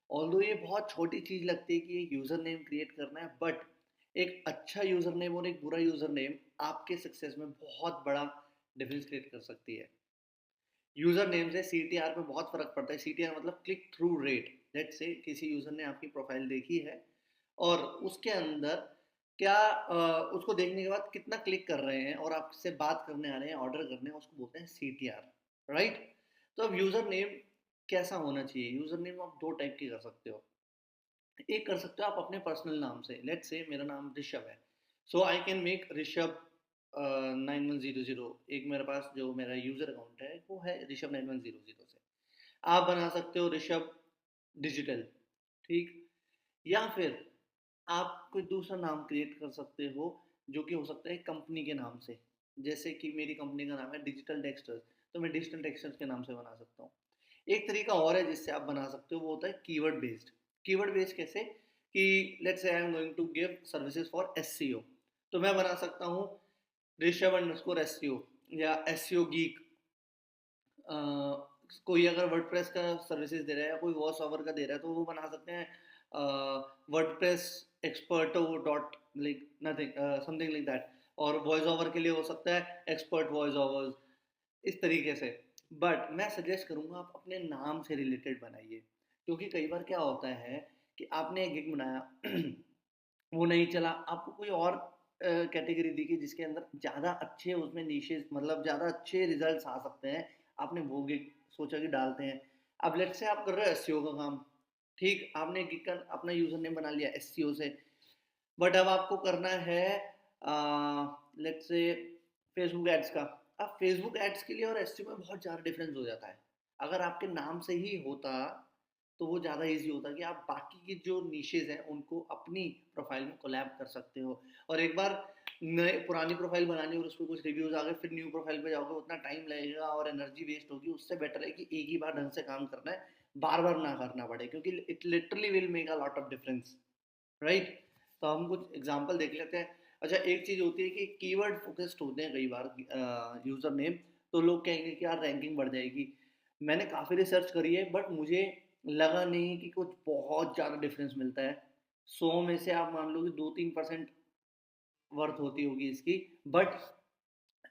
Although ये बहुत छोटी चीज़ लगती है कि एक यूज़र नेम क्रिएट करना है, बट एक अच्छा यूज़र नेम और एक बुरा यूज़र नेम आपके सक्सेस में बहुत बड़ा डिफरेंस क्रिएट कर सकती है। यूज़र नेम से सीटीआर में बहुत फ़र्क पड़ता है। सीटीआर मतलब click through rate. Let's say किसी यूज़र ने आपकी प्रोफाइल देखी है और उसके अंदर क्या उसको देखने के बाद कितना क्लिक कर रहे हैं और आपसे बात करने आ रहे हैं, ऑर्डर करने, उसको बोलते हैं सीटीआर, राइट? तो अब यूज़र नेम कैसा होना चाहिए? यूज़र नेम आप 2 टाइप के कर सकते हो। एक कर सकते हो आप अपने पर्सनल नाम से। लेट्स से मेरा नाम ऋषभ है, सो आई कैन मेक ऋषभ 9100। एक मेरे पास जो मेरा यूज़र अकाउंट है वो है ऋषभ 9100 से। आप बना सकते हो ऋषभ डिजिटल, ठीक? या फिर आप कोई दूसरा नाम क्रिएट कर सकते हो जो कि हो सकता है कंपनी के नाम से। जैसे कि मेरी कंपनी का नाम है डिजिटल टेक्सटर्स, तो मैं डिजिटल टेक्सटर्स के नाम से बना सकता हूँ। एक तरीका और है जिससे आप बना सकते हो, वो होता है कीवर्ड बेस्ड। कीवर्ड बेस्ड कैसे? कि let's say I am going to give services for SEO, तो मैं बना सकता हूँ ऋषभ अंडरस्कोर एससीओ या एससीओ गीक। कोई अगर वर्डप्रेस का सर्विसेज दे रहा है या कोई वॉइस ओवर का दे रहा है तो वो बना सकते हैं वर्डप्रेस एक्सपर्टो dot like nothing something like that. और वॉइस ओवर के लिए हो सकता है एक्सपर्ट वॉइस ओवर्स, इस तरीके से। बट मैं सजेस्ट करूँगा आप अपने नाम से रिलेटेड बनाइए, क्योंकि कई बार क्या होता है कि आपने एक गिग बनाया वो नहीं चला, आपको कोई और कैटेगरी दिखी जिसके अंदर ज़्यादा अच्छे उसमें नीशेस मतलब ज़्यादा अच्छे रिजल्ट्स आ सकते हैं, आपने वो गिग सोचा कि डालते हैं। अब लेट्स से आप कर रहे हो एसईओ का काम, ठीक? आपने गिग का अपना यूज़र नेम बना लिया एसईओ से, बट अब आपको करना है लेट्स से फेसबुक एड्स का। अब फेसबुक एड्स के लिए और एसईओ में बहुत ज़्यादा डिफरेंस हो जाता है। अगर आपके नाम से ही होता तो वो ज़्यादा ईजी होता कि आप बाकी की जो निशेज हैं उनको अपनी प्रोफाइल में कोलैब कर सकते हो। और एक बार नए पुरानी प्रोफाइल बनानी और उस पर कुछ रिव्यूज आ गए फिर न्यू प्रोफाइल पे जाओगे, उतना टाइम लगेगा और एनर्जी वेस्ट होगी। उससे बेटर है कि एक ही बार ढंग से काम करना है, बार बार ना करना पड़े, क्योंकि it literally will make a lot of difference, right? तो हम कुछ एग्जांपल देख लेते हैं। अच्छा, एक चीज़ होती है कि कीवर्ड फोकस्ड होते हैं कई बार यूज़र नेम, तो लोग कहेंगे कि यार रैंकिंग बढ़ जाएगी। मैंने काफ़ी रिसर्च करी है बट मुझे लगा नहीं कि कुछ बहुत ज़्यादा डिफरेंस मिलता है। 100 में से आप मान लो कि 2-3% वर्थ होती होगी इसकी। बट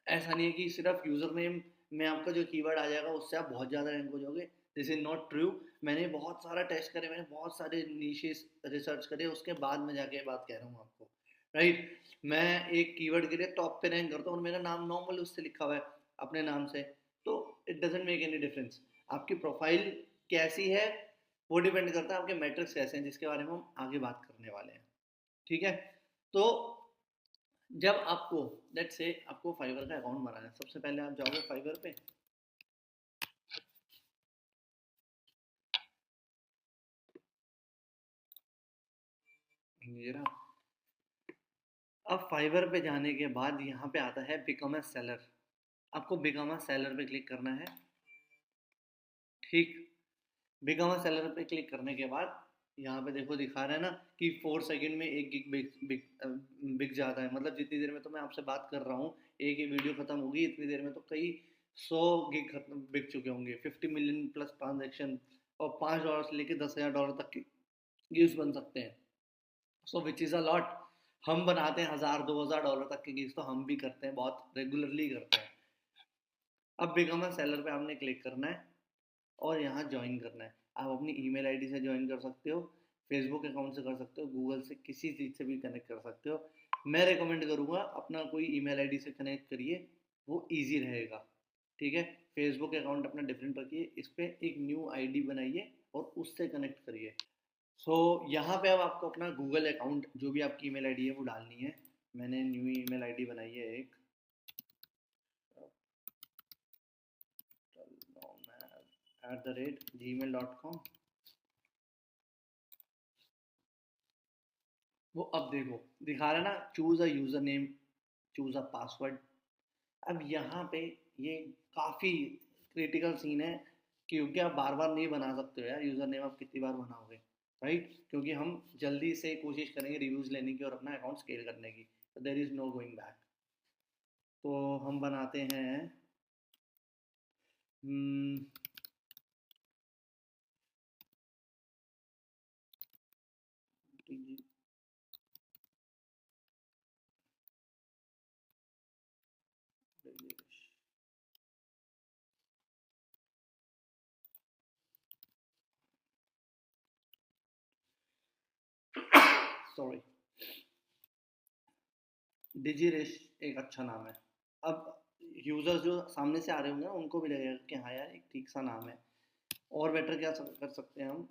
ऐसा नहीं है कि सिर्फ यूज़र नेम में आपका जो कीवर्ड आ जाएगा उससे आप बहुत ज़्यादा रैंक हो जाओगे। This is not true. मैंने बहुत सारा टेस्ट करे, मैंने बहुत सारे नीशेस रिसर्च करे, उसके बाद मैं जाके ये बात कह रहा हूँ आपको, राइट? मैं एक कीवर्ड के लिए टॉप पे रैंक करता हूँ और मेरा नाम नॉर्मल उससे लिखा हुआ है अपने नाम से, तो it doesn't make any difference. आपकी प्रोफाइल कैसी है वो डिपेंड करता है आपके मैट्रिक्स कैसे हैं, जिसके बारे में हम आगे बात करने वाले हैं, ठीक है? तो जब आपको लेट्स से आपको फाइवर का अकाउंट बनाना है, सबसे पहले आप जाओगे फाइवर पे। ये रहा। अब फाइवर पे जाने के बाद यहाँ पे आता है बिकम अ सेलर। आपको बिकम अ सेलर पे क्लिक करना है, ठीक? बिकम अ सेलर पे क्लिक करने के बाद यहाँ पे देखो दिखा रहा है ना कि 4 सेकंड में एक गिग बिक जाता है। मतलब जितनी देर में तो मैं आपसे बात कर रहा हूँ, एक ही वीडियो खत्म होगी, इतनी देर में तो कई 100 गिग खत्म बिक चुके होंगे। 50 मिलियन प्लस ट्रांजेक्शन और $5 से लेके $10,000 तक के गिग्स बन सकते हैं। सो विच इज़ अ लॉट। हम बनाते हैं 1,000-2,000 डॉलर तक के गिग्स, तो हम भी करते हैं, बहुत रेगुलरली करते हैं। अब बिकम अ सेलर पे आपने क्लिक करना है और यहाँ ज्वाइन करना है। आप अपनी ईमेल आईडी से ज्वाइन कर सकते हो, फेसबुक अकाउंट से कर सकते हो, गूगल से, किसी चीज़ से भी कनेक्ट कर सकते हो। मैं रेकमेंड करूँगा अपना कोई ईमेल आईडी से कनेक्ट करिए, वो ईजी रहेगा, ठीक है? फेसबुक अकाउंट अपना डिफरेंट रखिए, इस पर एक न्यू आईडी बनाइए और उससे कनेक्ट करिए। सो यहाँ पे अब आपको अपना गूगल अकाउंट जो भी आपकी ईमेल आईडी है वो डालनी है। मैंने न्यू ईमेल आईडी बनाई है एक, @gmail.com। वो अब देखो दिखा रहा है ना, choose a user name, choose a password. अब यहाँ पे ये काफ़ी क्रिटिकल सीन है, क्योंकि आप बार बार नहीं बना सकते हो यार यूज़र नेम, आप कितनी बार बनाओगे, राइट? क्योंकि हम जल्दी से कोशिश करेंगे रिव्यूज़ लेने की और अपना अकाउंट स्केल करने की, तो there is no going back. तो हम बनाते हैं सॉरी, डिजीरिश एक अच्छा नाम है। अब यूजर्स जो सामने से आ रहे होंगे ना, उनको भी लगेगा कि हाँ यार एक ठीक सा नाम है। और बेटर क्या कर सकते हैं हम,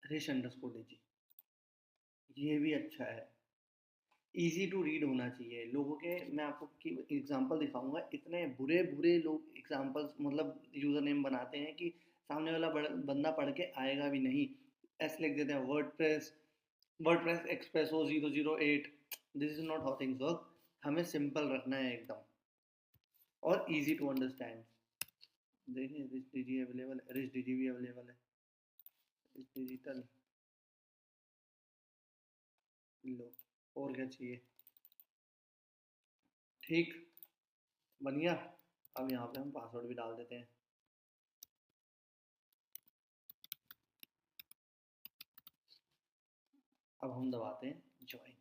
रिश अंडरस्कोर डिजी, ये भी अच्छा है। इजी टू रीड होना चाहिए लोगों के। मैं आपको एग्जांपल दिखाऊंगा, इतने बुरे बुरे लोग एग्जांपल्स मतलब यूजर नेम बनाते हैं कि सामने वाला बंदा पढ़ के आएगा भी नहीं। ऐसे लिख देते हैं WordPress espresso 008। This is not how things work. हमें सिंपल रखना है एकदम, और इजी टू अंडरस्टैंड। देखिए रिच डीजी अवेलेबल है, रिच डीजी भी अवेलेबल है, रिच डिजिटल। लो, और क्या चाहिए। ठीक, बढ़िया। अब यहाँ पे हम पासवर्ड भी डाल देते हैं। अब हम दबाते हैं ज्वाइन।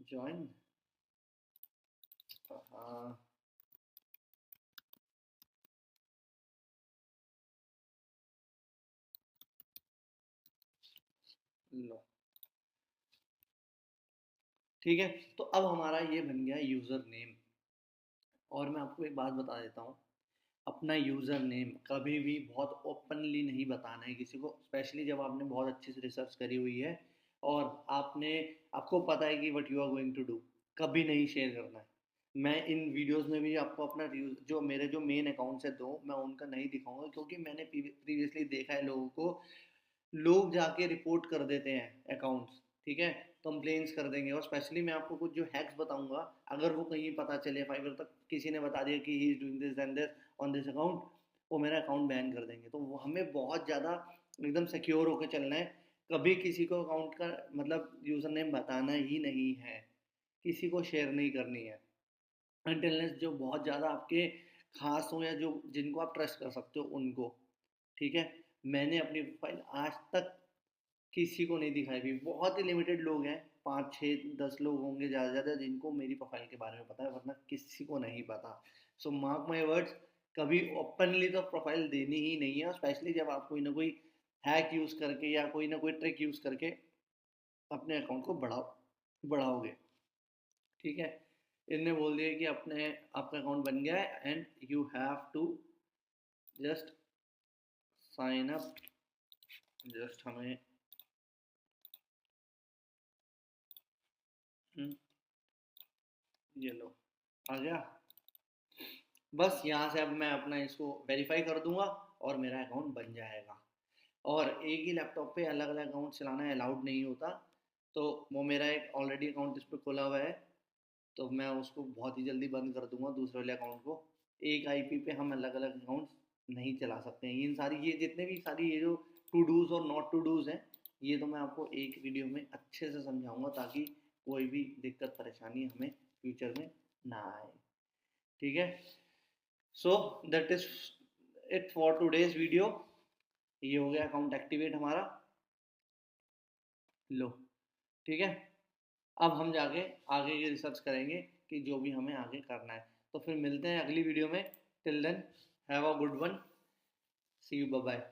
ज्वाइन, हाँ, लो, ठीक है। तो अब हमारा ये बन गया यूज़र नेम। और मैं आपको एक बात बता देता हूँ, अपना यूज़र नेम कभी भी बहुत ओपनली नहीं बताना है किसी को, स्पेशली जब आपने बहुत अच्छे से रिसर्च करी हुई है और आपको पता है कि what you are going to do. कभी नहीं शेयर करना है। मैं इन वीडियोस में भी आपको अपना जो मेरे जो मेन अकाउंट्स है दो, मैं उनका नहीं दिखाऊंगा, क्योंकि मैंने प्रीवियसली देखा है लोगों को, लोग जाके रिपोर्ट कर देते हैं अकाउंट्स, ठीक है, कंप्लेंट्स कर देंगे। और स्पेशली मैं आपको कुछ जो हैक्स बताऊंगा, अगर वो कहीं पता चले फाइवर तक किसी ने बता दिया कि he is doing this and this on this account, वो मेरा अकाउंट बैन कर देंगे। तो वो हमें बहुत ज़्यादा एकदम सिक्योर होकर चलना है। कभी किसी को अकाउंट का मतलब यूज़र नेम बताना ही नहीं है, किसी को शेयर नहीं करनी है, अनटिल जो बहुत ज़्यादा आपके खास हो या जो जिनको आप ट्रस्ट कर सकते हो उनको, ठीक है। मैंने अपनी प्रोफाइल आज तक किसी को नहीं दिखाई भी। बहुत ही लिमिटेड लोग हैं, 5 6 10 लोग होंगे ज़्यादा से ज़्यादा जिनको मेरी प्रोफाइल के बारे में पता है, वरना किसी को नहीं पता। सो मार्क माई वर्ड्स, कभी ओपनली तो प्रोफाइल देनी ही नहीं है, स्पेशली जब आप कोई ना कोई हैक यूज़ करके या कोई ना कोई ट्रिक यूज़ करके अपने अकाउंट को बढ़ाओगे, ठीक है। इनने बोल दिया कि आपका अकाउंट बन गया है and you have to just sign up. Just हमें ये लो, आ गया। बस यहाँ से अब मैं अपना इसको वेरीफाई कर दूंगा और मेरा अकाउंट बन जाएगा। और एक ही लैपटॉप पे अलग अलग अकाउंट चलाना अलाउड नहीं होता। तो वो मेरा एक ऑलरेडी अकाउंट इस पर खुला हुआ है, तो मैं उसको बहुत ही जल्दी बंद कर दूंगा दूसरे वाले अकाउंट को। एक आईपी पे हम अलग अलग अकाउंट्स नहीं चला सकते हैं। इन सारी ये जितने भी सारी ये जो टू डूज और नॉट टू डूज हैं, ये तो मैं आपको एक वीडियो में अच्छे से समझाऊंगा, ताकि कोई भी दिक्कत परेशानी हमें फ्यूचर में ना आए, ठीक है। So that is it for today's video. ये हो गया अकाउंट एक्टिवेट हमारा, लो, ठीक है। अब हम जाके आगे की रिसर्च करेंगे कि जो भी हमें आगे करना है। तो फिर मिलते हैं अगली वीडियो में। Till then, have a good one, see you, bye bye.